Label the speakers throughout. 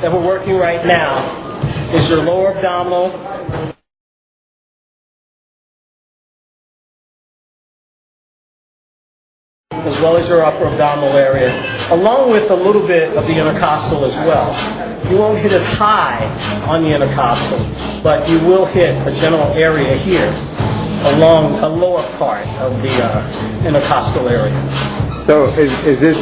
Speaker 1: that we're working right now is your lower abdominal, as well as your upper abdominal area, along with a little bit of the intercostal as well. You won't hit as high on the intercostal, but you will hit a general area here along a lower part of the intercostal area.
Speaker 2: So is this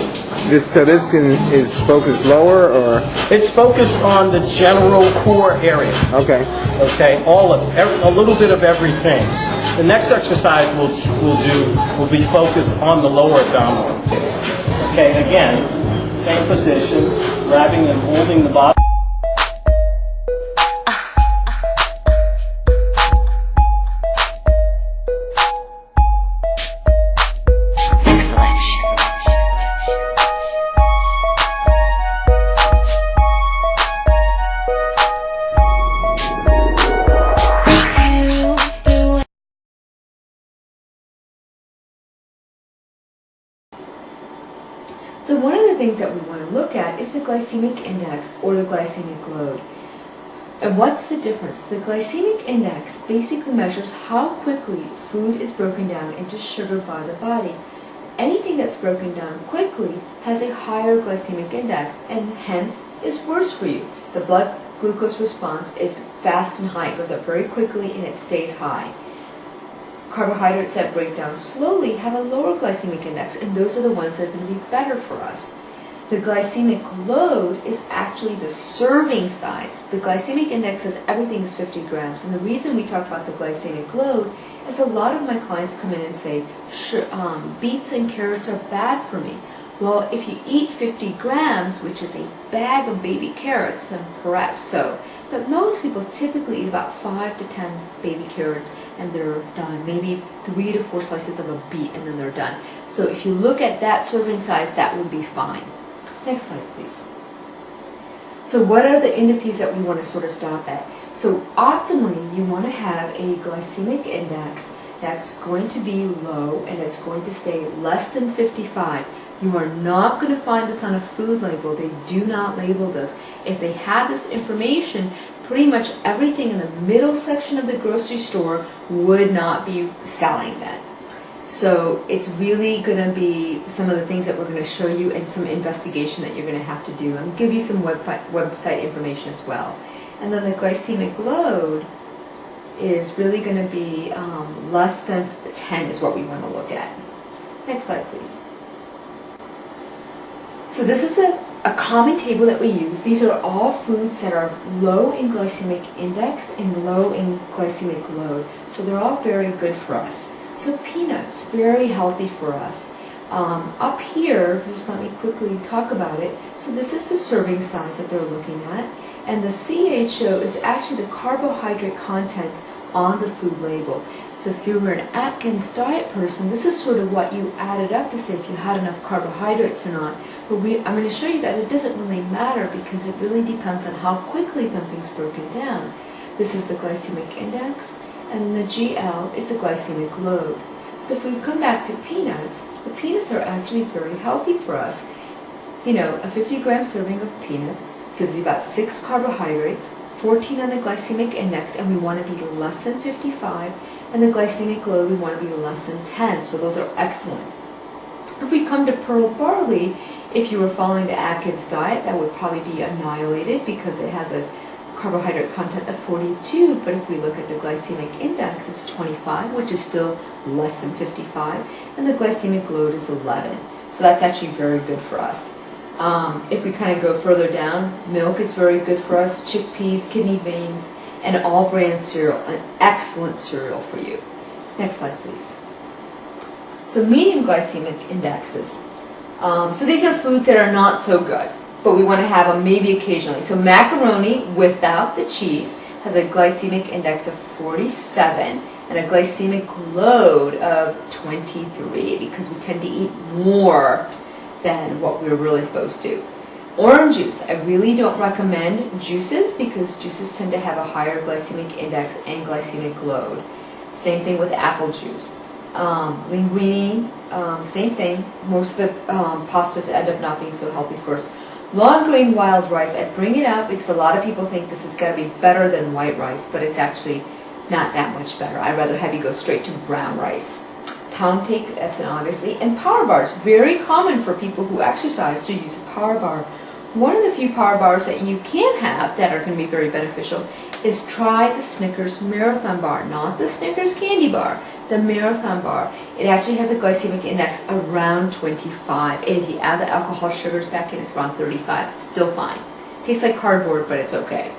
Speaker 2: is focused lower, or? It's
Speaker 1: focused on the general core area.
Speaker 2: Okay.
Speaker 1: Okay, all of it, a little bit of everything. The next exercise will be focused on the lower abdominal. Okay, again, same position, grabbing and holding the bottom.
Speaker 3: So one of the things that we want to look at is the glycemic index or the glycemic load. And what's the difference? The glycemic index basically measures how quickly food is broken down into sugar by the body. Anything that's broken down quickly has a higher glycemic index and hence is worse for you. The blood glucose response is fast and high. It goes up very quickly and it stays high. Carbohydrates that break down slowly have a lower glycemic index, and those are the ones that are going to be better for us. The glycemic load is actually the serving size. The glycemic index says everything is 50 grams, and the reason we talk about the glycemic load is a lot of my clients come in and say, beets and carrots are bad for me. Well, if you eat 50 grams, which is a bag of baby carrots, then perhaps so. But most people typically eat about 5 to 10 baby carrots and they're done. Maybe 3 to 4 slices of a beet and then they're done. So if you look at that serving size, that would be fine. Next slide, please. So what are the indices that we want to sort of stop at? So optimally, you want to have a glycemic index that's going to be low and it's going to stay less than 55. You are not going to find this on a food label. They do not label this. If they had this information, pretty much everything in the middle section of the grocery store would not be selling that. So it's really going to be some of the things that we're going to show you and some investigation that you're going to have to do and give you some website information as well. And then the glycemic load is really going to be less than 10 is what we want to look at. Next slide, please. So this is a common table that we use. These are all foods that are low in glycemic index and low in glycemic load. So they're all very good for us. So peanuts, very healthy for us. Up here, just let me quickly talk about it. So this is the serving size that they're looking at. And the CHO is actually the carbohydrate content on the food label. So if you were an Atkins diet person, this is sort of what you added up to say if you had enough carbohydrates or not. But I'm going to show you that it doesn't really matter because it really depends on how quickly something's broken down. This is the glycemic index, and the GL is the glycemic load. So if we come back to peanuts, the peanuts are actually very healthy for us. You know, a 50-gram serving of peanuts gives you about 6 carbohydrates, 14 on the glycemic index, and we want to be less than 55, and the glycemic load we want to be less than 10, so those are excellent. If we come to pearl barley, if you were following the Atkins diet, that would probably be annihilated because it has a carbohydrate content of 42, but if we look at the glycemic index, it's 25, which is still less than 55, and the glycemic load is 11. So that's actually very good for us. If we kind of go further down, milk is very good for us, chickpeas, kidney beans, and all bran cereal, an excellent cereal for you. Next slide, please. So medium glycemic indexes. So these are foods that are not so good, but we want to have them maybe occasionally. So macaroni without the cheese has a glycemic index of 47 and a glycemic load of 23 because we tend to eat more than what we're really supposed to. Orange juice, I really don't recommend juices because juices tend to have a higher glycemic index and glycemic load. Same thing with apple juice. Linguine, same thing. Most of the pastas end up not being so healthy for us. Long grain wild rice, I bring it up because a lot of people think this is going to be better than white rice, but it's actually not that much better. I'd rather have you go straight to brown rice. Pound cake, that's an obviously. And power bars, very common for people who exercise to use a power bar. One of the few power bars that you can have that are going to be very beneficial is try the Snickers Marathon Bar, not the Snickers Candy Bar, the Marathon Bar. It actually has a glycemic index around 25. And if you add the alcohol sugars back in, it's around 35. It's still fine. Tastes like cardboard, but it's okay.